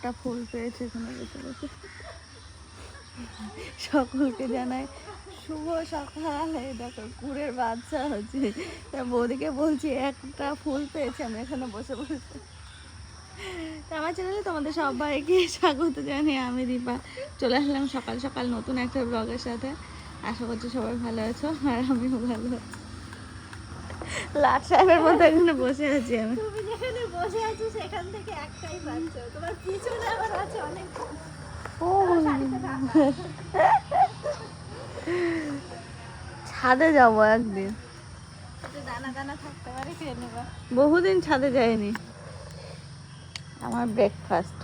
একটা ফুল পেয়েছে এখানে বসে বসে। সকলকে জানাই শুভ সকাল। এই দেখো কুড়ের বাচ্চা হচ্ছে, তা বৌদিকে বলছি একটা ফুল পেয়েছি আমি এখানে বসে বসে। তা আমার চ্যানেলে তোমাদের সবাইকে স্বাগত জানিয়ে আমি দীপা চলে আসলাম সকাল সকাল নতুন একটা ব্লগের সাথে। আশা করছি সবাই ভালো আছো আর আমিও ভালো আছি। লাট সাহেবের মতো এখানে বসে আছি আমি। তুমি যেখানে বসে আছো সেখান থেকে একটাই পাচ্ছ, তোমার পিছনে আবার আছে অনেক। ও ছাদে যাবো একদিন, দানা দানা থাকতে পারে, খেয়ে নেবা। বহুদিন ছাদে যাইনি। আমার ব্রেকফাস্ট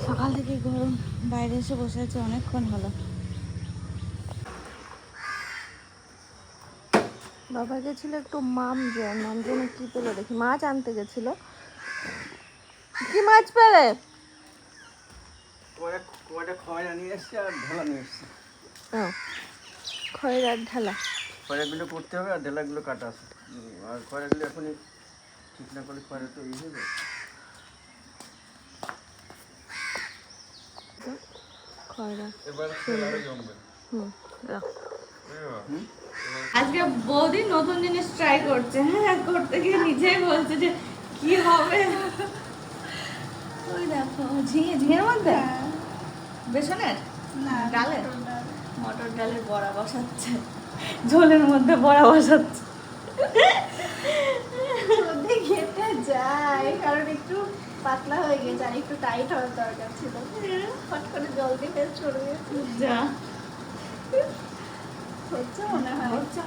সকাল থেকে গরম, বাইরে এসে বসে আছে অনেকক্ষণ হলো। বাবা গেছিল একটু মামজনে কি পেলো দেখি, মাছ আনতে গেছিল। কি মাছ পেলে? খয়রা নিয়ে এসছে আর ঢালা নিয়ে এসছে। খয়রার ঢালা। খয়রাগুলো করতে হবে আর ঢেলাগুলো কাটা আছে। আর খয়রাগুলো এখনই ঠিক না করলে খয়রা তো ইয়ে হবে। খয়রা এবার জমবে। আজকে বৌদি নতুন জিনিস ট্রাই করছে। হ্যাঁ, করতে গিয়ে নিজেই বলছে যে কি হবে। ওই দেখো ঝিঙের মধ্যে বেসনের ডালের, মটর ডালের বড়া বসাচ্ছে, ঝোলের মধ্যে বড়া বসাচ্ছে। খেতে যায় কারণ একটু পাতলা হয়ে গেছে আর একটু টাইট হওয়ার দরকার ছিল। ফট করে জল দিয়ে ছড়িয়ে যা হচ্ছে মনে হয়। হচ্ছে।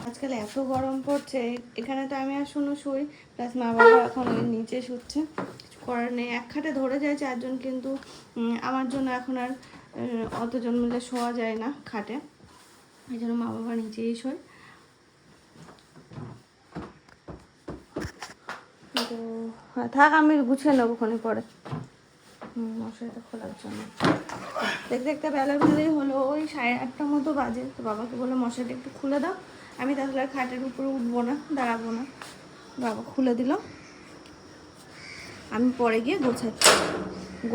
আজকাল এত গরম পড়ছে, এখানে তো আমি আর শুনো শুই, প্লাস মা বাবা এখন ওই নিচে শুচ্ছে। কিছু করার নেই, এক খাটে ধরে যায় চারজন, কিন্তু আমার জন্য এখন আর অতজন মিলে শোয়া যায় না খাটে, এই জন্য মা বাবা নিচেই শোয়। তো হ্যাঁ থাক, আমি গুছিয়ে নেবো ওখানে পরে। মশারিটা খোলার জন্য দেখতে দেখতে বেলা বেলায় হলো, ওই 8:30 মতো বাজে। তো বাবাকে বলে মশারিটা একটু খুলে দাও, আমি তাহলে আর খাটের উপরে উঠবো না, দাঁড়াবো না। বাবা খুলে দিল, আমি পরে গিয়ে গোছাচ্ছি।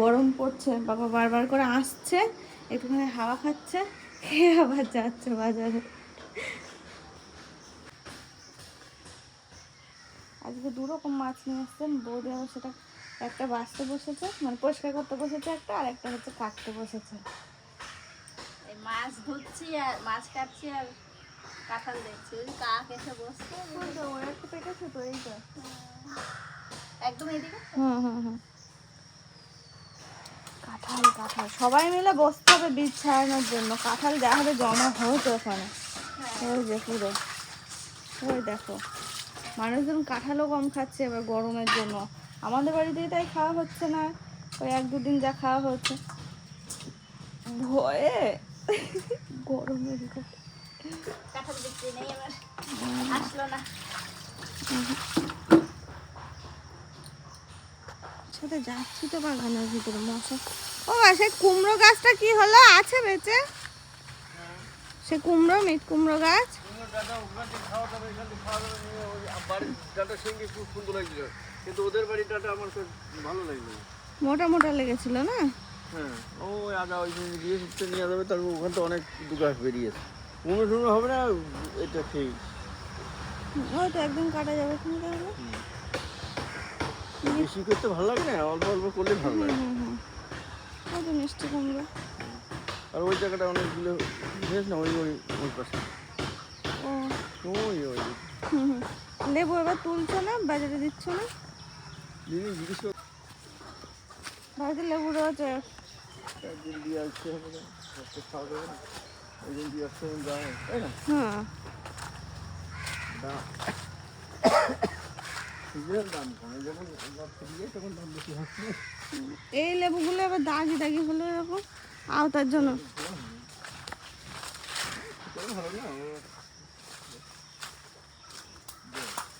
গরম পড়ছে, বাবা বারবার করে আসছে, একটুখানি হাওয়া খাচ্ছে, খেয়ে আবার যাচ্ছে বাজারে। আজকে 2 রকম মাছ নিয়ে এসছেন বৌদি, আবার সেটা একটা বাছতে বসেছে, মানে পরিষ্কার করতে বসেছে একটা, আর একটা হচ্ছে কাটতে বসেছে। এই মাছ ধুচ্ছি আর মাছ কাটছি আর কাঁঠাল দেখছি, ওই কাক এসে বসছে। ওর একটা পেটেছে তো এইটা। একদম এদিকে হুম কাঁঠাল সবাই মিলে বসতে হবে বীজ ছাড়ানোর জন্য। কাঁঠাল যা হারে জমা হয়েছে ওখানে, ওই যে পুরো, ওই দেখো মানুষজন কাঁঠালও কম খাচ্ছে এবার গরমের জন্য। আমাদের বাড়িতেই তাই খাওয়া হচ্ছে না, ওই 1-2 দিন যা খাওয়া হচ্ছে ভয়ে গরমের। কাঁঠাল বিক্রি নেই এবার, আসলো না। সাথে যাচ্ছি তো বাগানের ভিতরে মশা। ও সে কুমড়ো গাছটা কি হলো, আছে বেঁচে? সে কুমড়ো, মিট কুমড়ো গাছ কিন্তু ওদের বাড়িটাটা আমার খুব ভালো লাগলো, মোটা মোটা লেগেছিল না? হ্যাঁ ওই আদা ওই দিয়ে শুটতে নিয়ে যাবে, তারপর ওখান তো অনেক দুগাছ বেরিয়েছে। কুমড়ো টুমড়ো হবে না এটা ঠিক। হয়তো একদিন কাটা যাবে তুমি তাহলে। বেশি করতে ভালো লাগে না, অল্প অল্প করলে ভালো লাগে। ওই তো মিষ্টি কুমড়ো। আর ওই জায়গাটা অনেকগুলো বেশ না, ওই ওই ওই পাশে ও ওই ওই লেবু এবার তুলছো না, বাজারে দিচ্ছ না? দিদি জিজ্ঞেস করে বাড়িতে লেবু রয়েছে। একদিন দিয়ে আসতে হবে না, খাওয়া যাবে না, ওই দিন দিয়ে আসতে হবে, যাওয়া তাই না? হ্যাঁ দাম কমে যখন তখন দাম বেশি হচ্ছে। এই লেবুগুলো এবার দাগি দাগি হলো এরকম আওতার জন্য। ভালো না,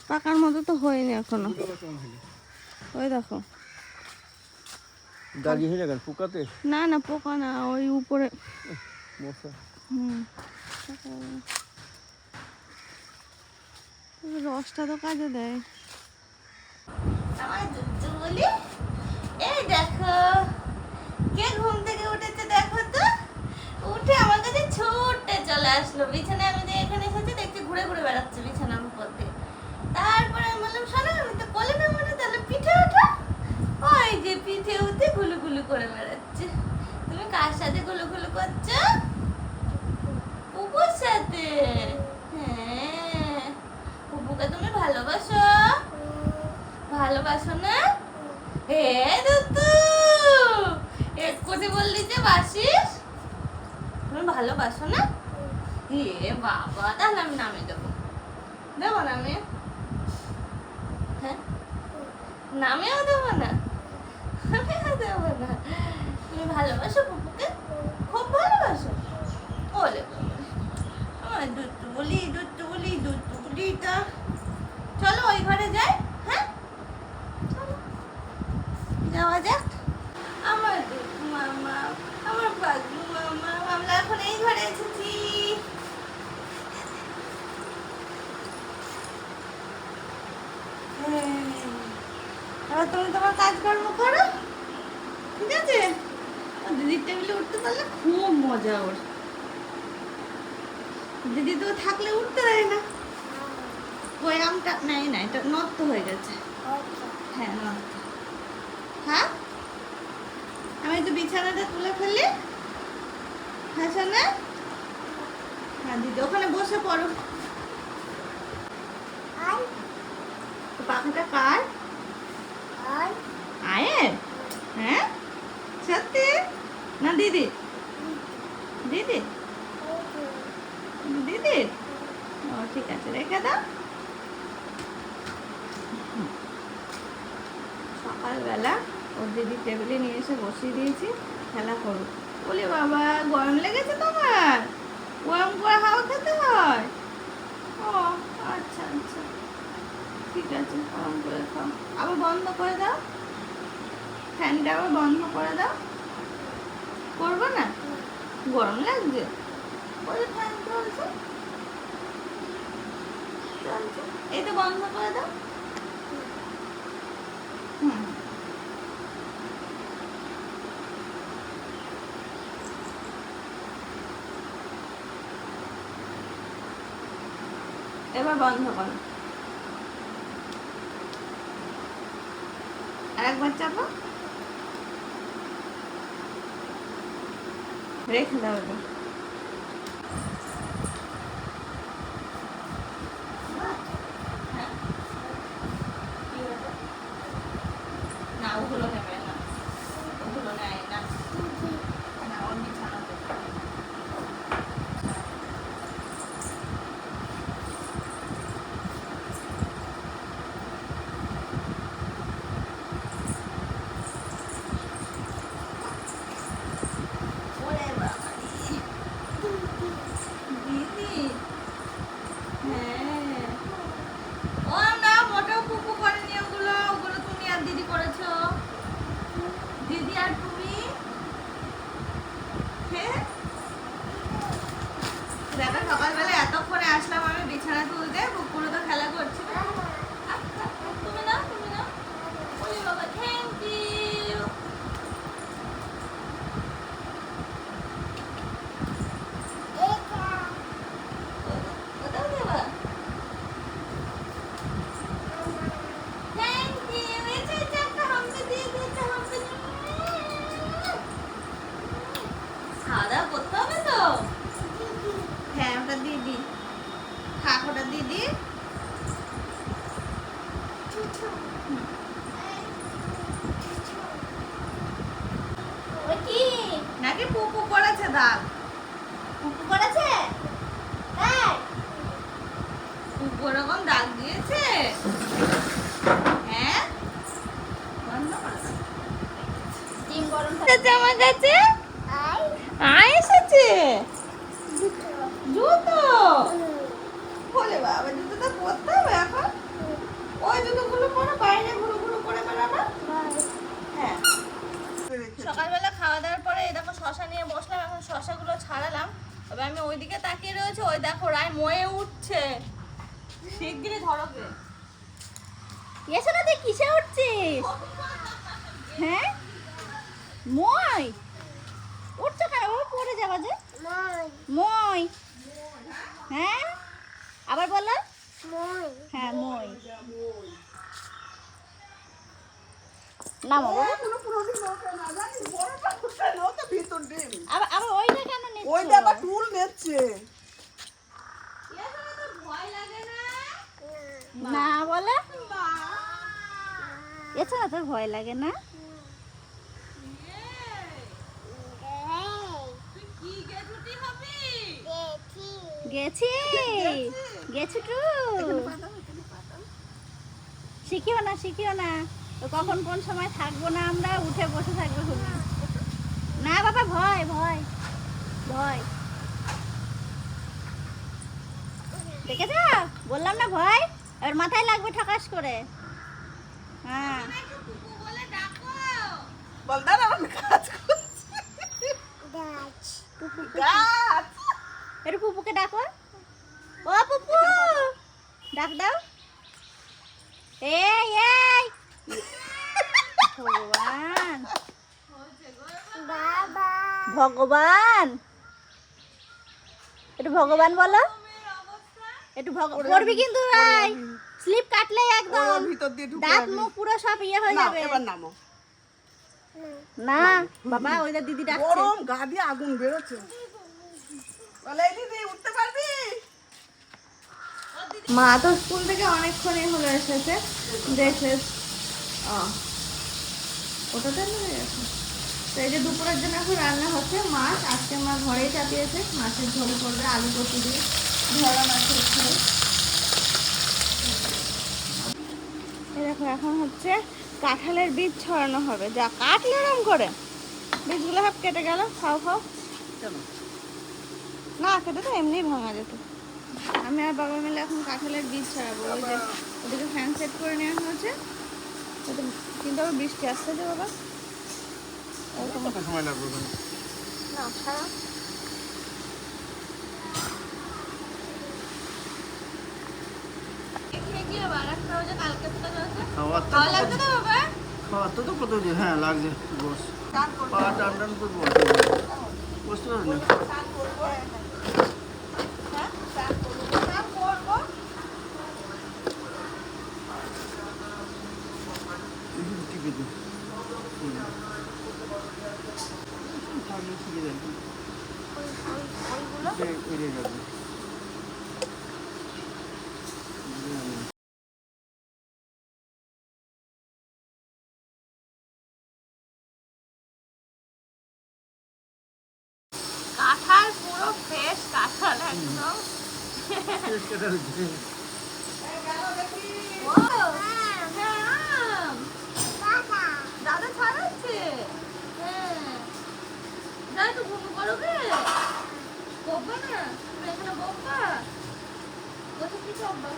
পাকার মতো তো হয়নি এখনো। ওই দেখো দাগি হয়ে গেল পোকাতে। না না পোকা না, ওই উপরে মশা। রসটা তো কাজে দেয়। আমার দুধু বলি, এই দেখো কে ঘুম থেকে উঠেছে, দেখো তো। উঠে আমার কাছে ছুটে চলে আসলো বিছানায়। আমি এখানে এসেছি দেখছি ঘুরে ঘুরে বেড়াচ্ছে বিছানার উপর দিয়ে। তারপরে আমি বললাম শোনো আমি তো কোলে নেবো না, তাহলে পিঠে ওঠো। ওই যে পিঠে উঠে গুলু গুলু করে বেড়াচ্ছে। তুমি কার সাথে গুলু গুলু করছো? পুপুর সাথে। হ্যাঁ, পুপুকে তুমি ভালোবাসো? ভালোবাসো না? হে দুতু, এক্ষুনি বললি যে বাসিস। তুমি ভালোবাসো না? হে বাবা, তাহলে আমি নামে দেবো। দেবো নামে? হ্যাঁ, নামেও দেবো না? আমিও দেবো না। তুমি ভালোবাসো পুপুকে? খুব ভালোবাসো? বলে আমার দুধু বলি, দুধু বলি, দুধু বলি। তা চলো ওই ঘরে যাই। হ্যাঁ, চলো যাওয়া যাক। আমার দুধু মামা, আমার পাগলু মামা, আমরা এখন এই ঘরে এসেছি। এবার তুমি তোমার কাজকর্ম করো, ঠিক আছে? দিদির টেবিলে উঠতে পারলে খুব মজা ওর। দিদি তো থাকলে উঠতে দেয় না। ওই আমটা নেই না, এটা নষ্ট হয়ে গেছে। হ্যাঁ নষ্ট। হ্যাঁ, আমি একটু বিছানাটা তুলে ফেলি। হ্যাঁ শোনা? হ্যাঁ দিদি ওখানে বসে পড়ো। পাখাটা কার? আয়ের? হ্যাঁ সত্যি না? দিদি দিদি দিদি, ও ঠিক আছে রেখে দাও। সকালবেলা ওর দিদি টেবিলে নিয়ে এসে বসিয়ে দিয়েছি, খেলা করুক। বলি বাবা গরম লেগেছে তোমার? গরম করে হাওয়া খেতে হয়? ও আচ্ছা আচ্ছা ঠিক আছে, গরম করে খাও। আবার বন্ধ করে দাও, ফ্যানটা আবার বন্ধ করে দাও। করবো না? গরম লাগছে? ওই ফ্যান চলছে চলছে, এটা বন্ধ করে দাও। হুম, এবার বন্ধ করো। আরেকবার চাপো, রেখে দাও এটা। না ওগুলো নেবে না, ওগুলো নেয় না। না ওর বিছানাতে। ওরে বাবা দিদি, হ্যাঁ ও না মোটেও পুপু করেনি, ওগুলো ওগুলো তুমি আর দিদি করেছো। দিদি আর তুমি। হ্যাঁ দেখো সকালবেলা এতক্ষণে আসলাম আমি বিছানা তুলতে, পুকুরে তো খেলা করছিল। তুমি না, তুমি না। ওরে বাবা থ্যাংক ইউ। ওটাও দেবা? Thank you. এটা এটা একটা হাম্পি দিয়ে দিয়েছে, হাম্পি। খাওয়া দাওয়া করতে হবে তো। হ্যাঁ ওটা দিদি, থাক ওটা দিদি। নাকি পুপু করেছে দাগ? পুপু করেছে? হ্যাঁ পুপু এরকম দাগ দিয়েছে? হ্যাঁ বন্ধ করে দাও। ডিম গরম থাকে আমার কাছে। আয় এসেছে জুতো। বলে বাবা জুতোটা পরতে হবে এখন? ওই জুতোগুলো পরে বাইরে ঘুরু ঘুরু করে বেড়াবে। হ্যাঁ সকালবেলা খাওয়া দাওয়ার পরে এই দেখো শশা নিয়ে বসলাম, এখন শশাগুলো ছাড়ালাম। তবে আমি ওইদিকে তাকিয়ে রয়েছে, ওই দেখো রায় ময়ে উঠছে। শিগগিরই ধরবে। এসো না, তুই কিসে উঠছিস? হ্যাঁ মই উঠছো কেন? ও পড়ে যাবা যে। মই হ্যাঁ আবার বলো। হ্যাঁ মই নামো বাবা। আবার আবার ওইটা কেন নিচ্ছ? ওইটা আবার টুল নেচ্ছে। ভয় লাগে না? না বলে এছাড়া তোর ভয় লাগে না? তুই কি গেছুটি হবি? গেছি গেছি টু। শিখিও না শিখিও না, তো কখন কোন সময় থাকবো না, আমরা উঠে বসে থাকবো শুধু। না বাবা ভয় ভয় ভয়, দেখেছ বললাম না ভয়, এবার মাথায় লাগবে ঠাকাস করে। হ্যাঁ কুকু বলে ডাকো। বল দাঁড়া, আমি কাজ করছি। গাছ। একটু পুপুকে ডাকো। ও পুপু ডাক দাও। এই এই ভগবান ভগবান, একটু ভগবান বলো। একটু পড়বি কিন্তু, স্লিপ কাটলে একদম ওর ভিতর দিয়ে ঢুকে দাঁত যাবি। মুখ পুরো সব ইয়ে হয়ে নাও, যাবে। এবার নামো। না বাবা ওইটা দিদি ডাকছে। গরম, গা দিয়ে আগুন বেরোচ্ছে। বলে এই দিদি উঠতে পারবি? মা তো স্কুল থেকে অনেকক্ষণই হলো এসেছে, দেখে ওটাতে হয়ে গেছে। তো এই যে দুপুরের জন্য এখন রান্না হচ্ছে মাছ, আজকে মা ঘরেই চাপিয়েছে, মাছের ঝোল করবে আলু কচু দিয়ে, ধরা মাছের ঝোল। এই দেখো এখন হচ্ছে কাঁঠালের বীজ ছড়ানো হবে, যা কাটলে এরম করে বীজগুলো সব কেটে গেল। খাও খাও। না কেটে তো এমনিই ভাঙা যেত। আমি আর বাবা মিলে এখন কাঁঠালের বীজ ছড়াবো। ওই যে ওদিকে ফ্যান সেট করে নেওয়া হয়েছে, কিন্তু আবার বৃষ্টি আসছে যে বাবা। কত সময় লাগবে ওখানে? না ছাড়া খাওয়ার তো ভালো লাগছে না বাবা? খাওয়ার তো কত যে হ্যাঁ লাগছে। বস পা টান টান করবো, বুঝতে পারবি না। টিপে দিই। থাকলে শিখে যাবে। এড়িয়ে যাবে। কাঁঠাল পুরো ফ্রেশ কাঁঠাল একদম। ও, হ্যাঁ, আম। দাদা ছাড়াচ্ছে। হ্যাঁ। দাদা তো ঘুমো করোগে? বকবা না? তুমি এখানে বকবা? কোথায় কি করবা?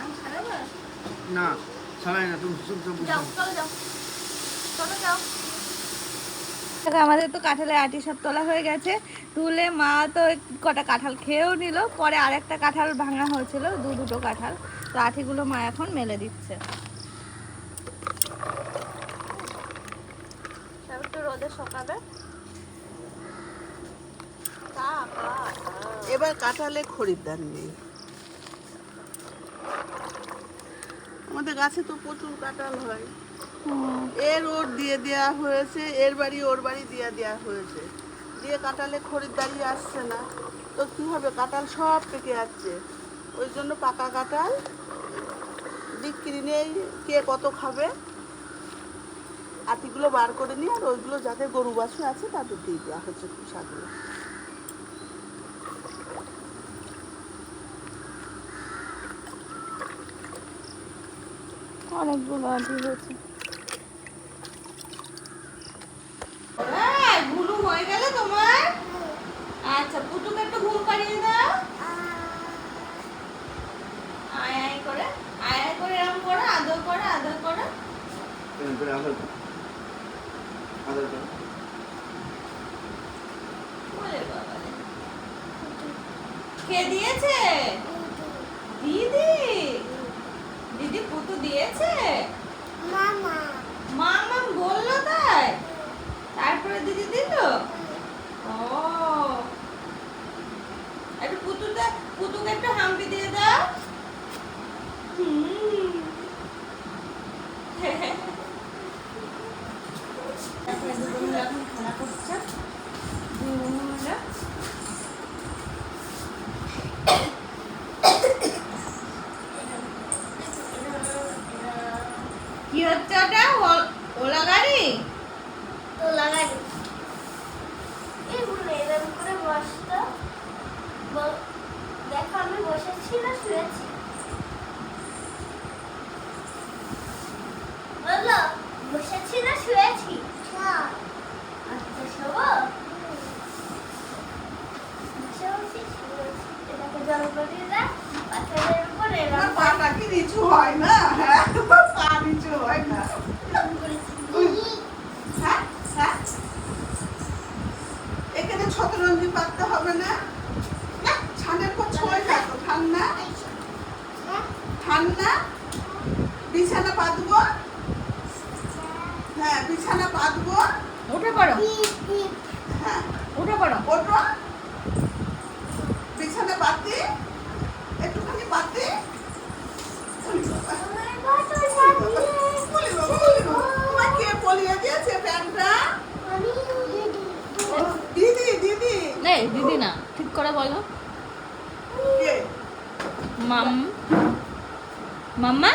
আম ছাড়াবা? না ছাড়াই না, তুমি চুপচাপ যাও, চলো যাও। চলো যাও। আমাদের তো কাঁঠালের আটি সব তোলা হয়ে গেছে, তুলে মা তো কটা কাঁঠাল খেয়েও নিল, পরে আরেকটা কাঁঠাল ভাঙা হয়েছিল, দুটো কাঁঠাল, তো আটিগুলো মা এখন মেলে দিচ্ছে। একটু রোদে শুকাবে। এবার কাঁঠালে খরিদ্দার নেই। আমাদের গাছে তো প্রচুর কাঁঠাল হয়। এর ওর দিয়ে দেওয়া হয়েছে, এর বাড়ি ওর বাড়ি দিয়ে দেওয়া হয়েছে, দিয়ে কাঁঠালে খরিদ্দারি আসছে না, তো কি হবে, কাঁঠাল সব পেকে যাচ্ছে। ওই জন্য পাকা কাঁঠাল বিক্রি নেই, কে কত খাবে, আটিগুলো বার করে নিয়ে আর ওইগুলো যাদের গরু বাছুর আছে তাদের দিয়ে দেওয়া হচ্ছে খোসাগুলো। অনেকগুলো আটি হয়েছে। হ্যাঁ, ঘুম হয়ে গেল তোমার? আচ্ছা, পুটুকে একটু ঘুম পাড়িয়ে দাও। আয় আয় করে, আয় আয় করে এরকম করো, আদর করো, আদর করো। ওরে বাবারে। কে দিয়েছে? দিদি পুতু দিয়েছে? মামা মামা বললো তাই? তারপরে দিদি দিল? ও একটু পুতুকে একটু হাম্পি দিয়ে দাও। তারপরে দুটো মিলে এখন খেলা করছে। দুটো মিলে কি হচ্ছে ওটা? ওলা গাড়ি? তো লাগাই এই বলে এরকম করে বসতো দেখো আমি বসেছি না শুয়েছি বলো বসেছি না শুয়েছি আচ্ছা শোবো বসে শুয়েছি এটাকে জল করে না পাথরের উপর আমার এরকম পাটা কি নিচু হয় না? হ্যাঁ, আমার পা নিচু হয় না। হ্যাঁ, হ্যাঁ। এখানে ছতরঞ্জি পাততে হবে না? না, ছাদের পর ছয় না তো, ঠান্ডা ঠান্ডা। বিছানা পাতবো, হ্যাঁ বিছানা পাতবো, উঠে পড়ো, হ্যাঁ উঠে পড়ো। ওঠো, বিছানা পাতি, একটুখানি পাতি। তোমার কে পলিয়ে দিয়েছে প্যান্টটা? দিদি দিদি এই দিদি না, ঠিক করে বলো। কে? মাম মাম্মা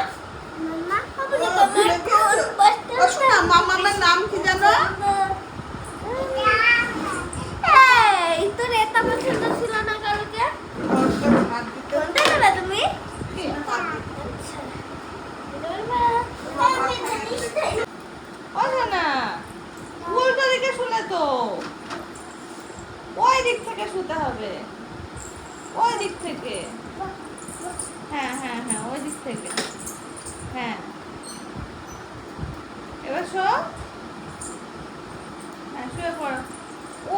মামা ভুলে গেছো? ও শোনা, মামার নাম কি জানো? এই তোর এটা পছন্দ ছিল না কালকে কোনটা নেবে তুমি ও না, উল্টো দিকে শুলে তো, ওই দিক থেকে শুতে হবে, ওই দিক থেকে। হ্যাঁ হ্যাঁ হ্যাঁ, ওই দিক থেকে। হ্যাঁ এবার শো। হ্যাঁ শুয়ে পড়ো।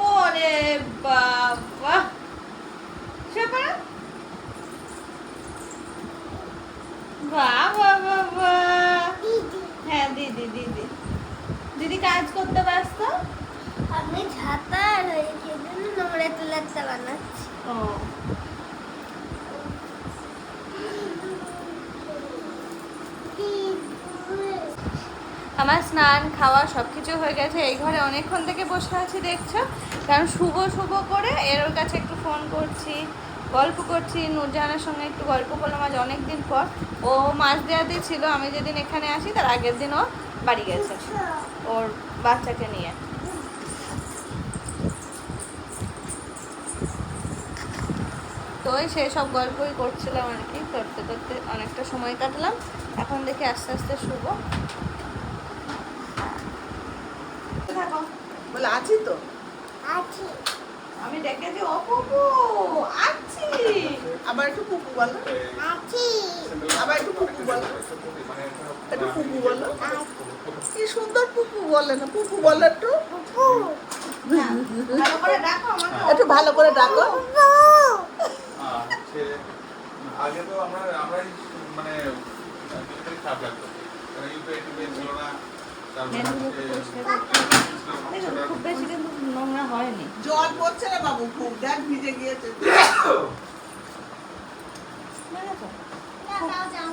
ওরে বাবা, শুয়ে পড়ো। বাবা বাবা, হ্যাঁ দিদি দিদি দিদি কাজ করতে ব্যস্ত। আমি ঝাঁটার এই জন্য নোংরা তুলাতে বানাচ্ছি ও আমার স্নান খাওয়া সব কিছু হয়ে গেছে। এই ঘরে অনেকক্ষণ থেকে বসে আছি দেখছো, কারণ শুভ শুভ করে এর ওর কাছে একটু ফোন করছি, গল্প করছি। নূরজাহানের সঙ্গে একটু গল্প করলাম আজ অনেক দিন পর। ও মাস দেওয়াতেই ছিল, আমি যেদিন এখানে আসি তার আগের দিন ও বাড়ি গেছে ওর বাচ্চাকে নিয়ে। তো ওই সেই সব গল্পই করছিলাম আর কি, করতে করতে অনেকটা সময় কাটলাম। এখন দেখি আস্তে আস্তে শুভ। থাকো, বলে আছি তো। আছি আমি ডেকেছি ও পুপু আছি। আবার একটু পুপু বলো, আছি আবার একটু পুপু বলো, একটু পুপু বলো। কি সুন্দর পুপু বলে না, পুপু বলো একটু, ভালো করে ডাকো আমাকে। একটু ভালো করে ডাকো। আগে তো আমরাই মানে খারাপ লাগতো, কারণ ইউটিউবে ছিল না। দেখুন, খুব বেশি কিন্তু নোংরা হয়নি। জল পড়ছে রে বাবু, খুব দেখ ভিজে গিয়েছে। বুঝেছো? দাও দাও